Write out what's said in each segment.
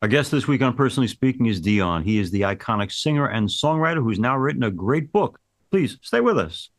Our guest this week on Personally Speaking is Dion. He is the iconic singer and songwriter who's now written a great book. Please stay with us.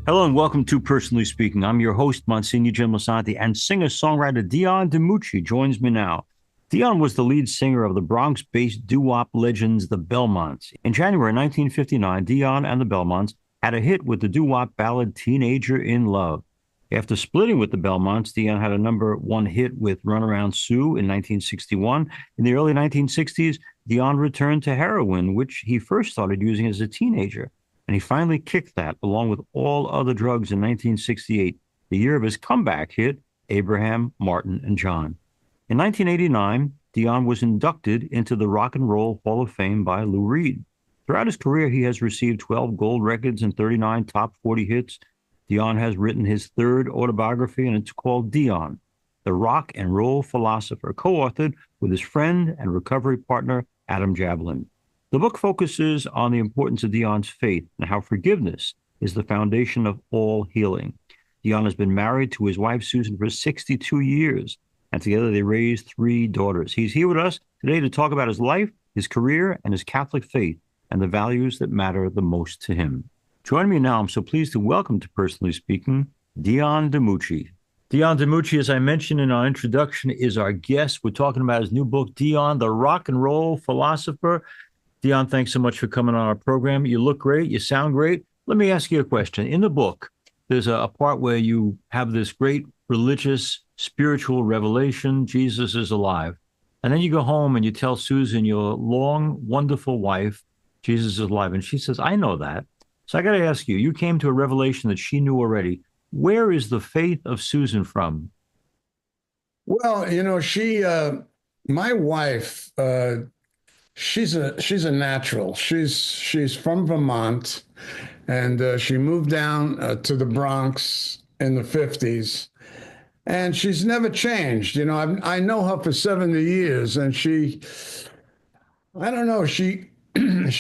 Hello and welcome to Personally Speaking. I'm your host, Msgr Jim Lisante, and singer-songwriter Dion DiMucci joins me now. Dion was the lead singer of the Bronx-based doo-wop legends, the Belmonts. In January 1959, Dion and the Belmonts had a hit with the doo-wop ballad Teenager in Love. After splitting with the Belmonts, Dion had a #1 hit with Runaround Sue in 1961. In the early 1960s, Dion returned to heroin, which he first started using as a teenager. And he finally kicked that, along with all other drugs, in 1968, the year of his comeback hit, Abraham, Martin, and John. In 1989, Dion was inducted into the Rock and Roll Hall of Fame by Lou Reed. Throughout his career, he has received 12 gold records and 39 top 40 hits. Dion has written his third autobiography, and it's called Dion, the Rock and Roll Philosopher, co-authored with his friend and recovery partner, Adam Jablin. The book focuses on the importance of Dion's faith and how forgiveness is the foundation of all healing. Dion has been married to his wife, Susan, for 62 years, and together they raised 3 daughters. He's here with us today to talk about his life, his career, and his Catholic faith, and the values that matter the most to him. Joining me now, I'm so pleased to welcome to Personally Speaking, Dion DiMucci. Dion DiMucci, as I mentioned in our introduction, is our guest. We're talking about his new book, Dion, the Rock and Roll Philosopher. Dion, thanks so much for coming on our program. You look great. You sound great. Let me ask you a question. In the book, there's a part where you have this great religious, spiritual revelation. Jesus is alive. And then you go home and you tell Susan, your long, wonderful wife, Jesus is alive. And she says, I know that. So I got to ask you, you came to a revelation that she knew already. Where is the faith of Susan from? Well, my wife, she's a natural. She's from Vermont, and she moved down to the Bronx in the '50s, and she's never changed. I know her for 70 years, and I don't know, she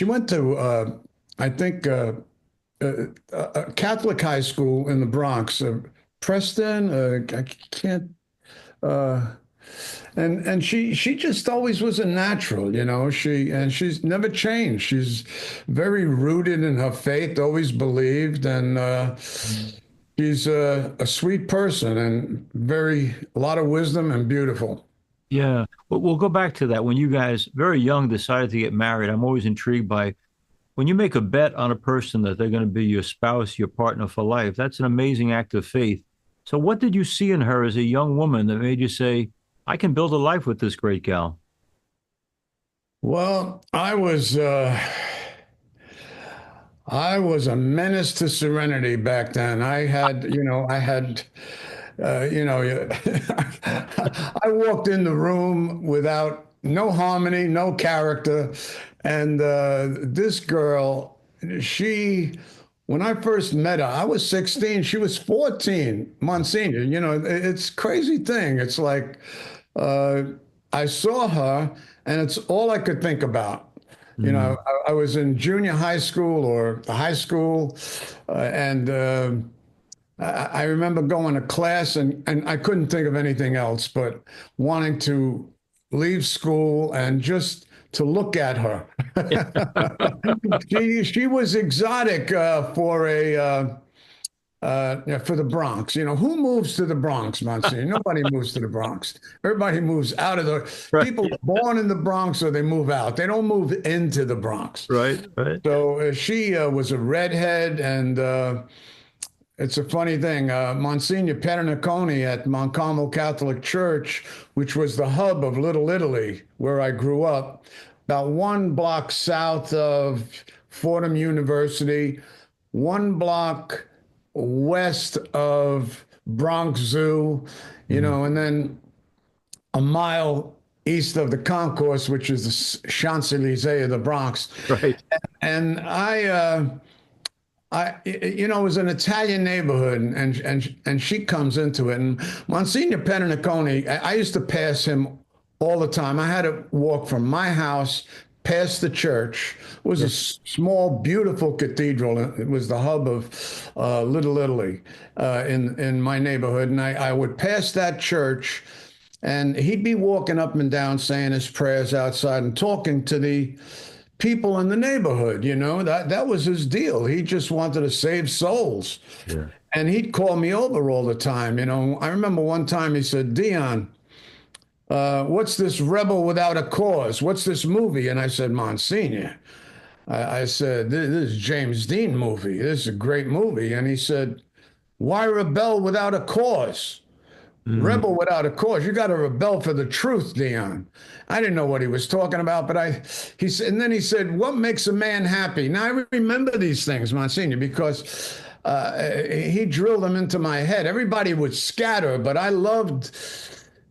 went to I think a Catholic high school in the Bronx, Preston. I can't. Uh, and she just always was a natural, she's never changed. She's very rooted in her faith, always believed, and she's a sweet person and a lot of wisdom and beautiful. Yeah, but we'll go back to that. When you guys, very young, decided to get married, I'm always intrigued by when you make a bet on a person that they're going to be your spouse, your partner for life. That's an amazing act of faith. So what did you see in her as a young woman that made you say, I can build a life with this great gal? Well, I was a menace to serenity back then. I walked in the room without no harmony, no character. And this girl, when I first met her, I was 16, she was 14, Monsignor. It's a crazy thing. It's like uh, I saw her, and it's all I could think about. Mm. I was in junior high school or high school, and I remember going to class, and I couldn't think of anything else but wanting to leave school and just to look at her. She was exotic for the Bronx. Who moves to the Bronx, Monsignor? Nobody moves to the Bronx. Everybody moves out of the. Right, People are born in the Bronx or they move out. They don't move into the Bronx. right, right. So she was a redhead, and it's a funny thing. Monsignor Peternaconi at Mount Carmel Catholic Church, which was the hub of Little Italy, where I grew up, about 1 block south of Fordham University, 1 block west of Bronx Zoo, and then a mile east of the concourse, which is the Champs-Élysées of the Bronx. Right. And it was an Italian neighborhood, and she comes into it. And Monsignor Pennicone, I used to pass him all the time. I had to walk from my house past the church. It was a small, beautiful cathedral. It was the hub of Little Italy in my neighborhood, and I would pass that church. And he'd be walking up and down saying his prayers outside and talking to the people in the neighborhood. That was his deal. He just wanted to save souls. Yeah. And he'd call me over all the time. I remember one time he said, Dion, what's this Rebel Without a Cause? What's this movie? And I said, Monsignor, I said, this is James Dean movie. This is a great movie. And he said, why rebel without a cause? Rebel without a cause. You got to rebel for the truth, Dion. I didn't know what he was talking about, but he said, and then he said, what makes a man happy? Now I remember these things, Monsignor, because he drilled them into my head. Everybody would scatter, but I loved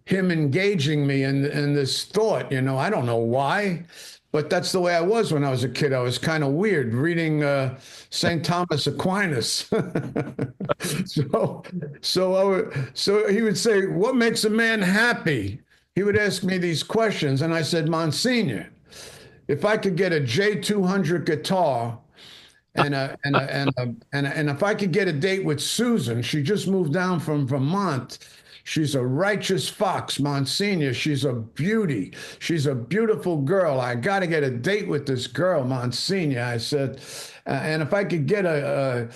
him engaging me in this thought. I don't know why, but that's the way I was when I was a kid. I was kind of weird reading St. Thomas Aquinas. So he would say, what makes a man happy? He would ask me these questions. And I said, Monsignor, if I could get a J200 guitar and if I could get a date with Susan, she just moved down from Vermont. She's a righteous fox, Monsignor. She's a beauty. She's a beautiful girl. I got to get a date with this girl, Monsignor. I said, and if I could get a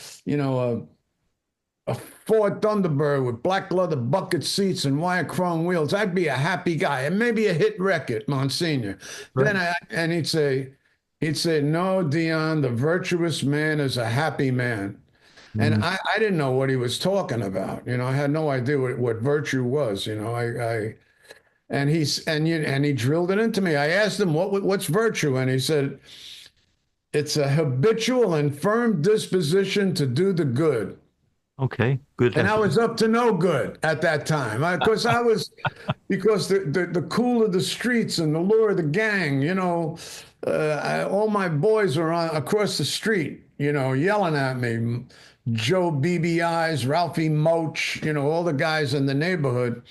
Ford Thunderbird with black leather bucket seats and wire chrome wheels, I'd be a happy guy, and maybe a hit record, Monsignor. Right. Then he'd say, no, Dion, the virtuous man is a happy man. And I didn't know what he was talking about. I had no idea what virtue was. And he drilled it into me. I asked him what's virtue, and he said, it's a habitual and firm disposition to do the good. Okay, good. And I was up to no good at that time. Because the cool of the streets and the lure of the gang, all my boys were across the street, yelling at me. Joe BBI's, Ralphie Moach, all the guys in the neighborhood.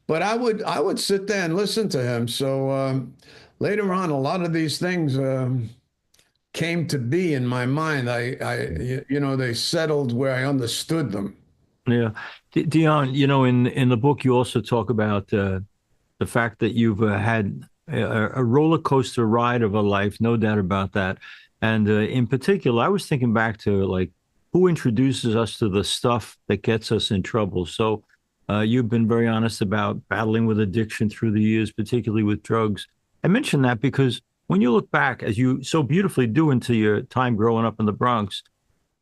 But I would sit there and listen to him. So later on, a lot of these things came to be in my mind. They settled where I understood them. Yeah. Dion, in the book, you also talk about the fact that you've had a roller coaster ride of a life, no doubt about that. And in particular, I was thinking back to like, who introduces us to the stuff that gets us in trouble. So you've been very honest about battling with addiction through the years, particularly with drugs. I mention that because when you look back, as you so beautifully do into your time growing up in the Bronx,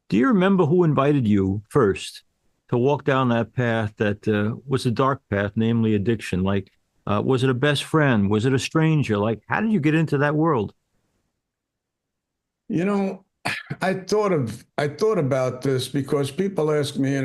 do you remember who invited you first to walk down that path that was a dark path, namely addiction? Like, was it a best friend? Was it a stranger? Like, how did you get into that world? I thought about this because people ask me,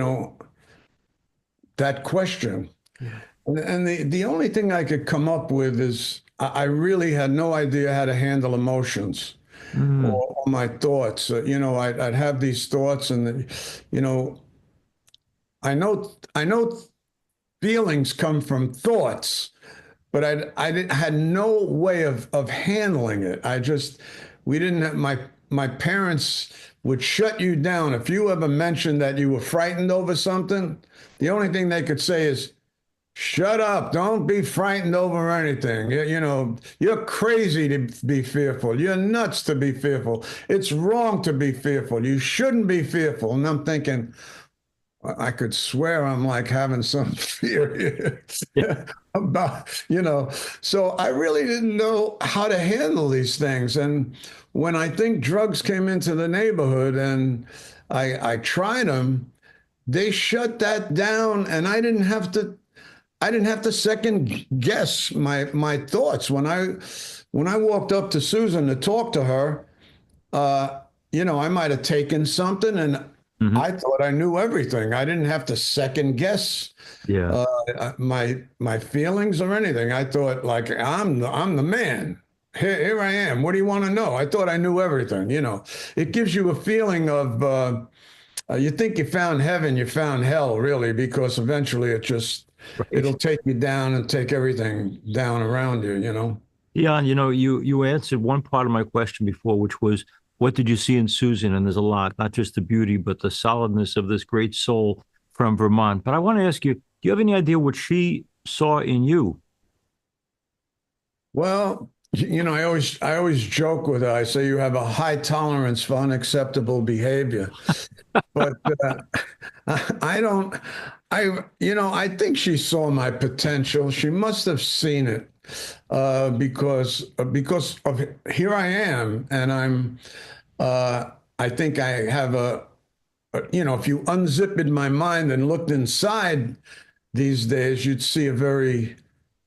that question. Yeah. And the only thing I could come up with is I really had no idea how to handle emotions or my thoughts. I'd have these thoughts and, I know feelings come from thoughts, but I had no way of handling it. We didn't have my parents would shut you down. If you ever mentioned that you were frightened over something, the only thing they could say is, shut up, don't be frightened over anything. You're crazy to be fearful. You're nuts to be fearful. It's wrong to be fearful. You shouldn't be fearful. And I'm thinking, I could swear I'm like having some fear about, so I really didn't know how to handle these things. And when I think drugs came into the neighborhood and I tried them, they shut that down, and I didn't have to second guess my thoughts. When I walked up to Susan to talk to her, I might have taken something, and Hmm. I thought I knew everything. I didn't have to second guess Yeah. my feelings or anything. I thought like I'm the man. Here I am. What do you want to know? I thought I knew everything. It gives you a feeling of you think you found heaven, you found hell, really, because eventually Right. it'll take you down and take everything down around you. Yeah, you answered one part of my question before, which was, what did you see in Susan? And there's a lot, not just the beauty, but the solidness of this great soul from Vermont. But I want to ask you, do you have any idea what she saw in you? Well, I always joke with her. I say you have a high tolerance for unacceptable behavior. But I don't, I think she saw my potential. She must have seen it because of here I am, and I think I have if you unzipped my mind and looked inside these days, you'd see a very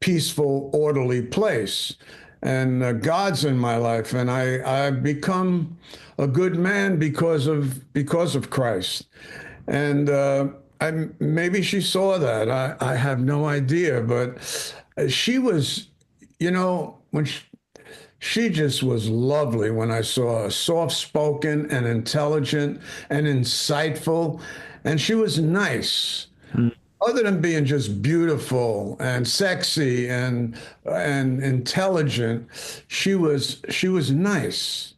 peaceful, orderly place. And God's in my life, and I've become a good man because of Christ. And maybe she saw that. I have no idea, but she was, when she just was lovely when I saw her, soft spoken and intelligent and insightful, and she was nice Mm. other than being just beautiful and sexy and intelligent. She was nice.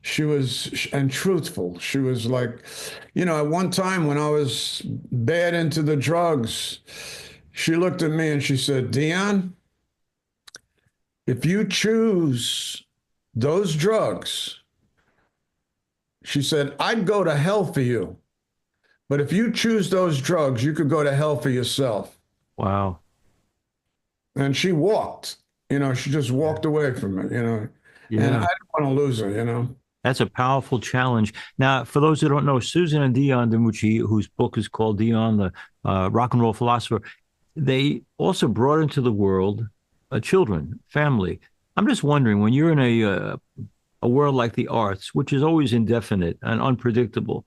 She was and truthful. She was like, at one time when I was bad into the drugs, she looked at me and she said, Dion, if you choose those drugs, she said, I'd go to hell for you. But if you choose those drugs, you could go to hell for yourself. Wow. And she walked. She just walked away from it. And I Yeah. didn't want to lose her. That's a powerful challenge. Now, for those who don't know, Susan and Dion DiMucci, whose book is called Dion, the Rock and Roll Philosopher, they also brought into the world children, family. I'm just wondering, when you're in a world like the arts, which is always indefinite and unpredictable,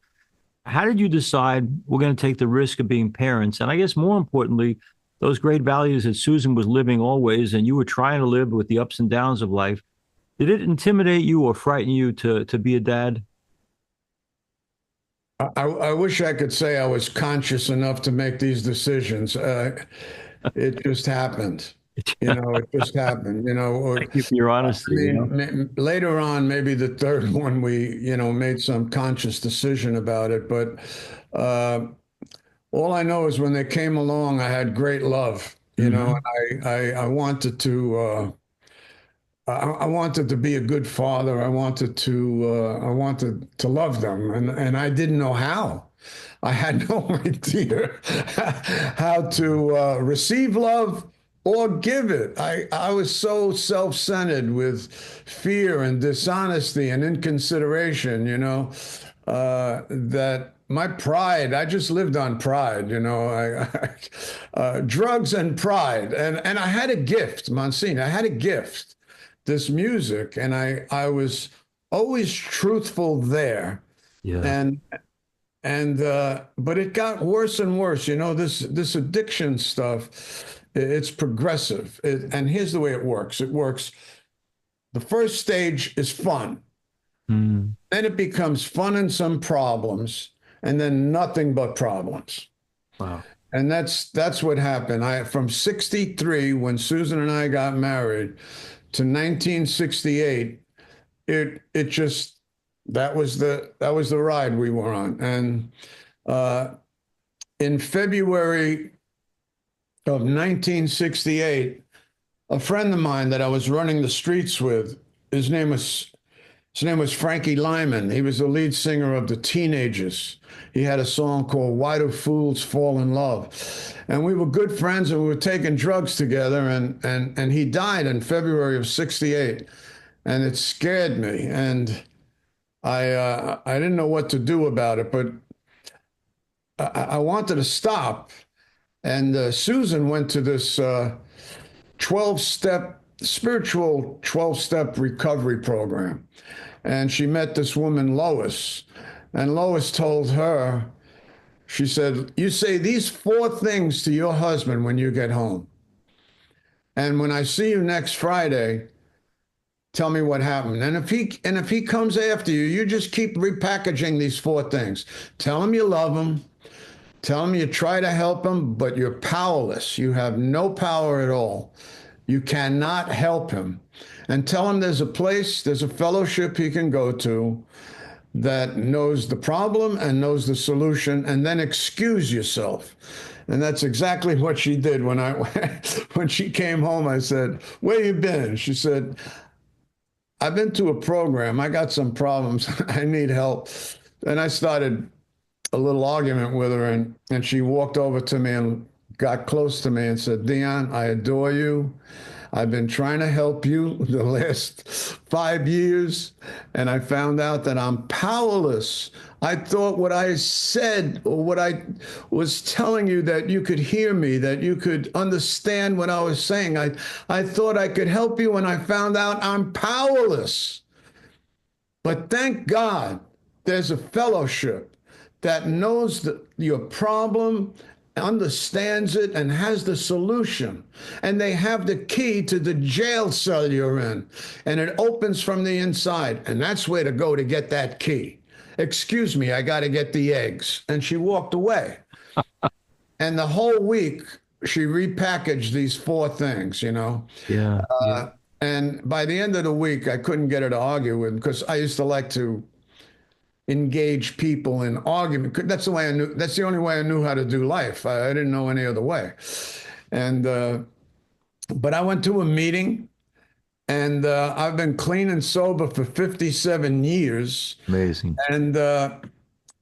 how did you decide we're going to take the risk of being parents? And I guess more importantly, those great values that Susan was living always, and you were trying to live with the ups and downs of life. Did it intimidate you or frighten you to be a dad? I wish I could say I was conscious enough to make these decisions. It just happened. It just happened. Thank you for your I honesty, mean, later on, maybe the third one, we, made some conscious decision about it. But uh, all I know is when they came along, I had great love, Hmm. and I wanted to. I wanted to be a good father. I wanted to love them, and I didn't know how. I had no idea how to receive love or give it. I was so self-centered with fear and dishonesty and inconsideration, that my pride, I just lived on pride, drugs and pride. And I had a gift, Monsignor, I had a gift, this music, and I was always truthful there. Yeah. And but it got worse and worse. This addiction stuff, it's progressive. And here's the way it works. It works. The first stage is fun. Mm. Then it becomes fun and some problems, and then nothing but problems. Wow. And that's what happened. From 63, when Susan and I got married, to 1968, it just that was the ride we were on. And uh, in February of 1968, a friend of mine that I was running the streets with, his name was Frankie Lyman. He was the lead singer of the Teenagers. He had a song called Why Do Fools Fall in Love? And we were good friends, and we were taking drugs together, and he died in February of 68. And it scared me. And I didn't know what to do about it, but I wanted to stop. And Susan went to this 12-step spiritual 12-step recovery program, and she met this woman Lois, And Lois told her, she said, you say these four things to your husband when you get home. And when I see you next Friday, tell me what happened. And if he comes after you, you just keep repackaging these four things. Tell him you love him. Tell him you try to help him, but you're powerless. You have no power at all. You cannot help him. And tell him there's a place, there's a fellowship he can go to that knows the problem and knows the solution, and then excuse yourself. And that's exactly what she did when when she came home. I said, "Where you been?" She said, "I've been to a program. I got some problems. I need help." And I started a little argument with her, and she walked over to me and got close to me and said, "Dion, I adore you. I've been trying to help you the last 5 years, and I found out that I'm powerless. I thought what I said or what I was telling you that you could hear me, that you could understand what I was saying. I thought I could help you, and I found out I'm powerless. But thank God there's a fellowship that knows your problem, understands it, and has the solution. And they have the key to the jail cell you're in. And it opens from the inside. And that's where to go to get that key. Excuse me, I got to get the eggs." And she walked away. And the whole week, she repackaged these four things, you know. Yeah. Yeah. And by the end of the week, I couldn't get her to argue with, because I used to like to engage people in argument. That's the way I knew. That's the only way I knew how to do life. I didn't know any other way. And but I went to a meeting, and I've been clean and sober for 57 years. Amazing. And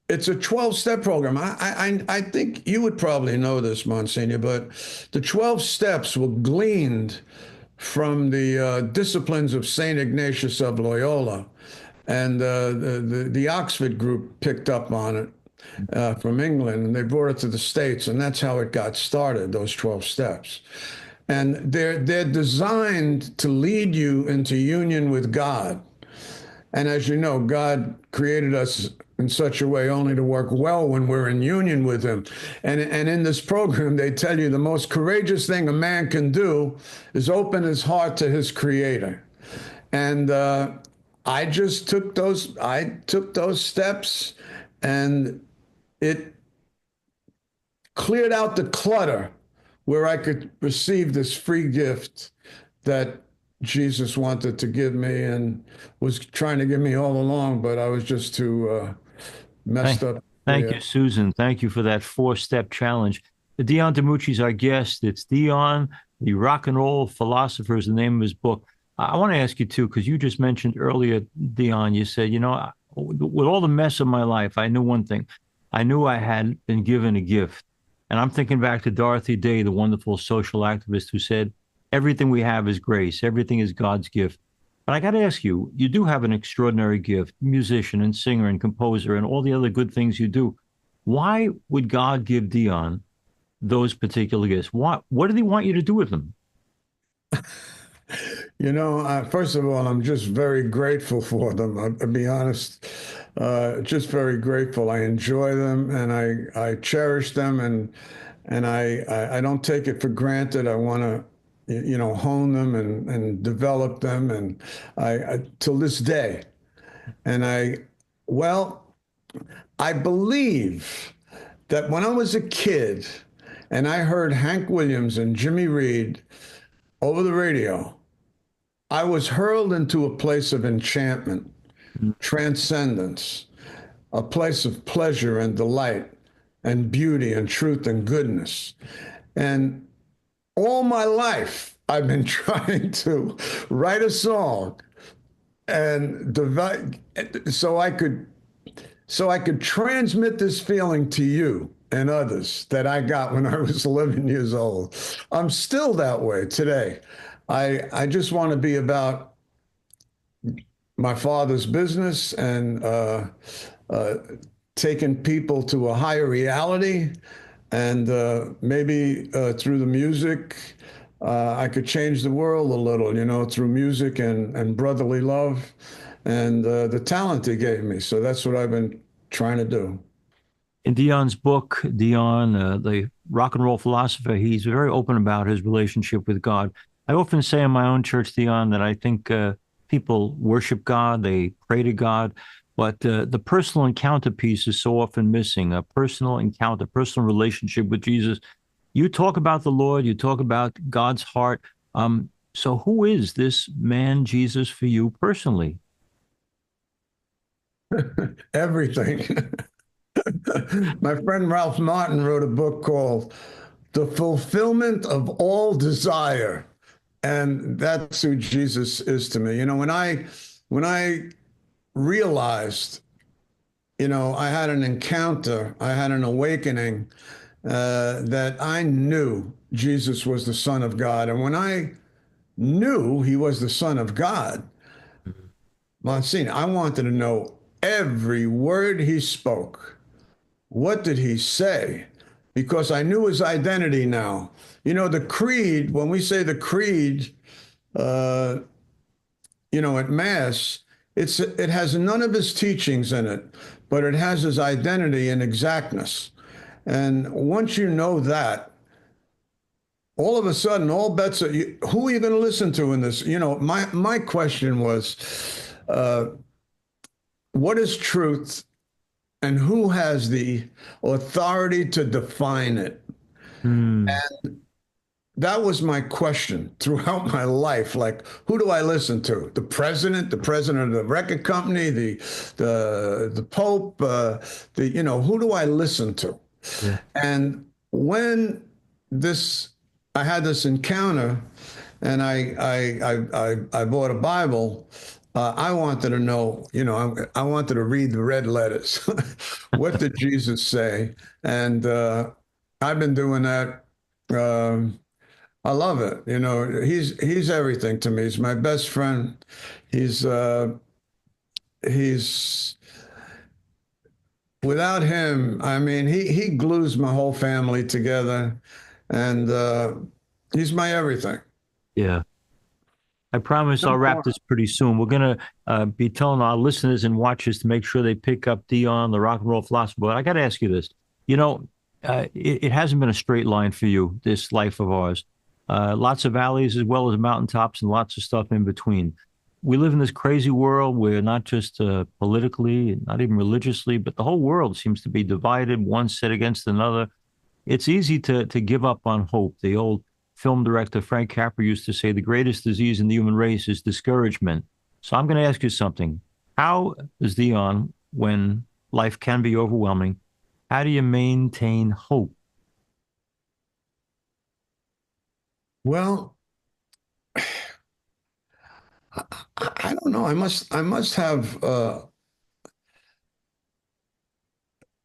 it's a 12-step program. I think you would probably know this, Monsignor, but the 12 steps were gleaned from the disciplines of St. Ignatius of Loyola. And the Oxford group picked up on it from England, and they brought it to the States, and that's how it got started, those 12 steps. And they're designed to lead you into union with God. And as you know, God created us in such a way only to work well when we're in union with him. And in this program, they tell you the most courageous thing a man can do is open his heart to his creator. And I took those steps, and it cleared out the clutter where I could receive this free gift that Jesus wanted to give me and was trying to give me all along, but I was just too messed up. Thank you, Susan. Thank you for that four-step challenge. Dion DiMucci is our guest. It's Dion, the Rock and Roll Philosopher is the name of his book. I want to ask you too, because you just mentioned earlier, Dion, you said, with all the mess of my life, I knew one thing. I knew I had been given a gift. And I'm thinking back to Dorothy Day, the wonderful social activist who said, everything we have is grace. Everything is God's gift. But I got to ask you, you do have an extraordinary gift, musician and singer and composer and all the other good things you do. Why would God give Dion those particular gifts? What did he want you to do with them? First of all, I'm just very grateful for them. I'll be honest, just very grateful. I enjoy them, and I cherish them, and I don't take it for granted. I want to, hone them and develop them, and I till this day. And I believe that when I was a kid, and I heard Hank Williams and Jimmy Reed over the radio, I was hurled into a place of enchantment, transcendence, a place of pleasure and delight and beauty and truth and goodness. And all my life, I've been trying to write a song and develop so I could transmit this feeling to you and others that I got when I was 11 years old. I'm still that way today. I just want to be about my father's business and taking people to a higher reality. And maybe through the music, I could change the world a little, through music and brotherly love and the talent he gave me. So that's what I've been trying to do. In Dion's book, Dion, the rock and roll philosopher, he's very open about his relationship with God. I often say in my own church, Dion, that I think people worship God, they pray to God, but the personal encounter piece is so often missing. A personal encounter, personal relationship with Jesus. You talk about the Lord, you talk about God's heart. So who is this man, Jesus, for you personally? Everything. My friend Ralph Martin wrote a book called The Fulfillment of All Desire. And that's who Jesus is to me. When I realized, I had an encounter, I had an awakening that I knew Jesus was the Son of God. And when I knew he was the Son of God, Monsignor, I wanted to know every word he spoke. What did he say? Because I knew his identity now. The creed, when we say the creed, uh, at Mass, it has none of his teachings in it, but it has his identity and exactness. And once you know that, all of a sudden, all bets are, who are you going to listen to in this? My question was, what is truth and who has the authority to define it? Hmm. That was my question throughout my life. Like, who do I listen to? The president of the record company, the Pope, who do I listen to? Yeah. And when this, I had this encounter, and I bought a Bible. I wanted to know, I wanted to read the red letters. What did Jesus say? And I've been doing that. Um, I love it. He's everything to me. He's my best friend. He's he's without him. I mean, he glues my whole family together, and he's my everything. Yeah. I promise No I'll wrap more. this pretty soon. We're going to be telling our listeners and watchers to make sure they pick up Dion, the rock and roll philosopher. But I got to ask you this. It hasn't been a straight line for you, this life of ours. Lots of valleys as well as mountaintops and lots of stuff in between. We live in this crazy world where not just politically, not even religiously, but the whole world seems to be divided, one set against another. It's easy to give up on hope. The old film director Frank Capra used to say the greatest disease in the human race is discouragement. So I'm going to ask you something. How is Dion, when life can be overwhelming, how do you maintain hope? Well, I don't know. I must have.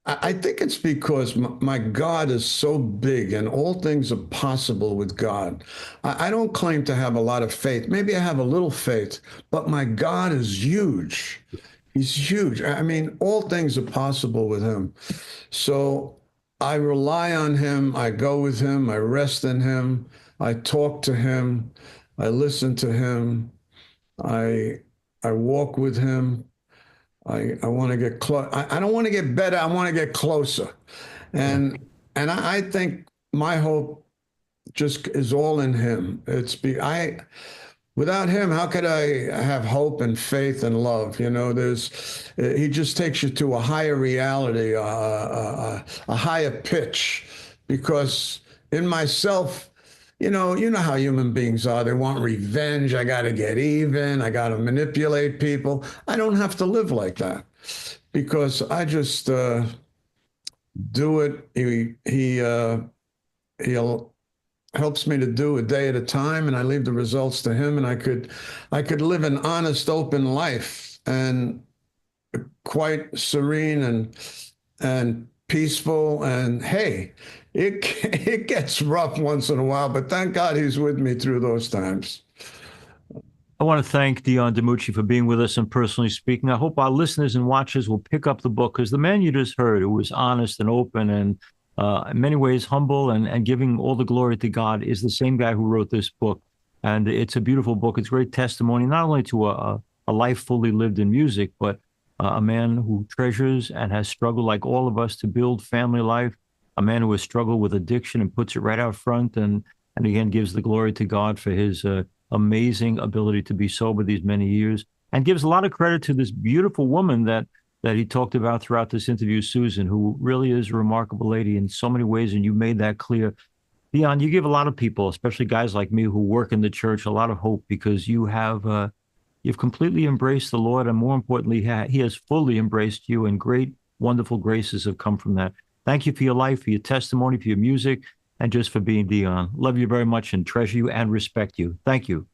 I think it's because my God is so big and all things are possible with God. I don't claim to have a lot of faith. Maybe I have a little faith, but my God is huge. He's huge. I mean, all things are possible with him. So I rely on him. I go with him. I rest in him. I talk to him. I listen to him. I I walk with him. I want to get close. I don't want to get better. I want to get closer. Yeah. And I think my hope just is all in him. Without him, how could I have hope and faith and love? He just takes you to a higher reality, a higher pitch, because in myself, you know how human beings are. They want revenge. I got to get even. I got to manipulate people. I don't have to live like that because I just do it. He'll helps me to do a day at a time, and I leave the results to him. And I could live an honest, open life and quite serene and peaceful. And hey, it it gets rough once in a while, but thank God he's with me through those times. I want to thank Dion DiMucci for being with us and personally speaking. I hope our listeners and watchers will pick up the book because the man you just heard, who was honest and open and in many ways humble and giving all the glory to God, is the same guy who wrote this book. And it's a beautiful book. It's great testimony, not only to a life fully lived in music, but a man who treasures and has struggled like all of us to build family life, a man who has struggled with addiction and puts it right out front, and again gives the glory to God for his amazing ability to be sober these many years, and gives a lot of credit to this beautiful woman that he talked about throughout this interview, Susan, who really is a remarkable lady in so many ways, and you made that clear. Dion, you give a lot of people, especially guys like me who work in the church, a lot of hope because you've completely embraced the Lord, and more importantly, he has fully embraced you, and great, wonderful graces have come from that. Thank you for your life, for your testimony, for your music, and just for being Dion. Love you very much and treasure you and respect you. Thank you.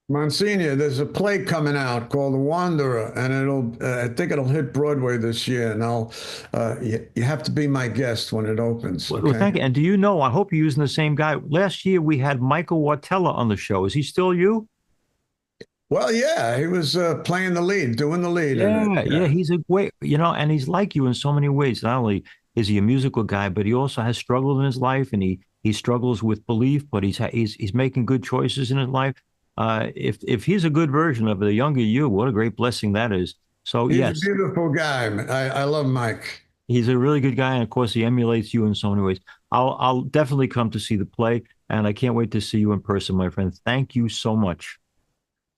Monsignor, there's a play coming out called The Wanderer, and I think it'll hit Broadway this year. And you have to be my guest when it opens. Well, Okay? thank you. And do you know, I hope you're using the same guy. Last year, we had Michael Wartella on the show. Is he still you? Well, yeah, he was playing the lead, doing the lead in it. Yeah, he's a great, and he's like you in so many ways. Not only is he a musical guy, but he also has struggled in his life, and he struggles with belief, but he's making good choices in his life. If he's a good version of the younger you, what a great blessing that is. So He's yes, a beautiful guy. I love Mike. he's a really good guy, and of course, he emulates you in so many ways. I'll definitely come to see the play, and I can't wait to see you in person, my friend. Thank you so much.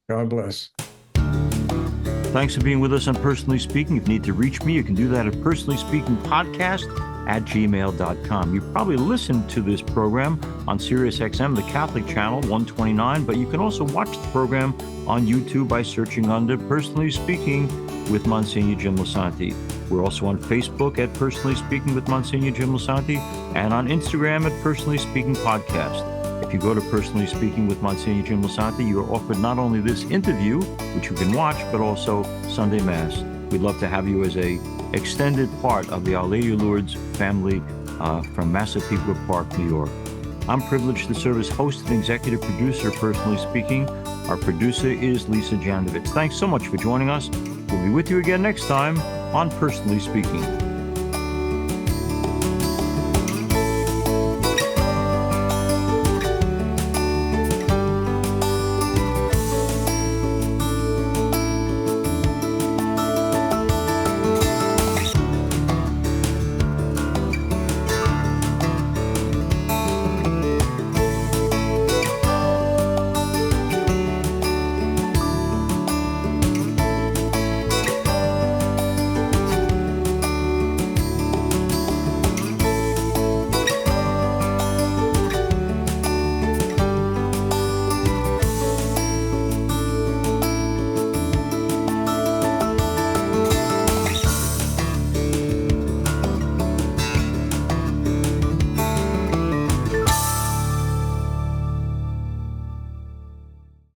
God bless. Thanks for being with us on Personally Speaking. If you need to reach me, you can do that at personallyspeakingpodcast@gmail.com. You probably listened to this program on SiriusXM, the Catholic channel, 129, but you can also watch the program on YouTube by searching under Personally Speaking with Monsignor Jim Lisante. We're also on Facebook at Personally Speaking with Monsignor Jim Lisante, and on Instagram at Personally Speaking Podcast. If you go to Personally Speaking with Monsignor Jim Lisante, you are offered not only this interview, which you can watch, but also Sunday Mass. We'd love to have you as a extended part of the Our Lady of Lourdes family from Massapequa Park, New York. I'm privileged to serve as host and executive producer of Personally Speaking. Our producer is Lisa Janovitz. Thanks so much for joining us. We'll be with you again next time on Personally Speaking.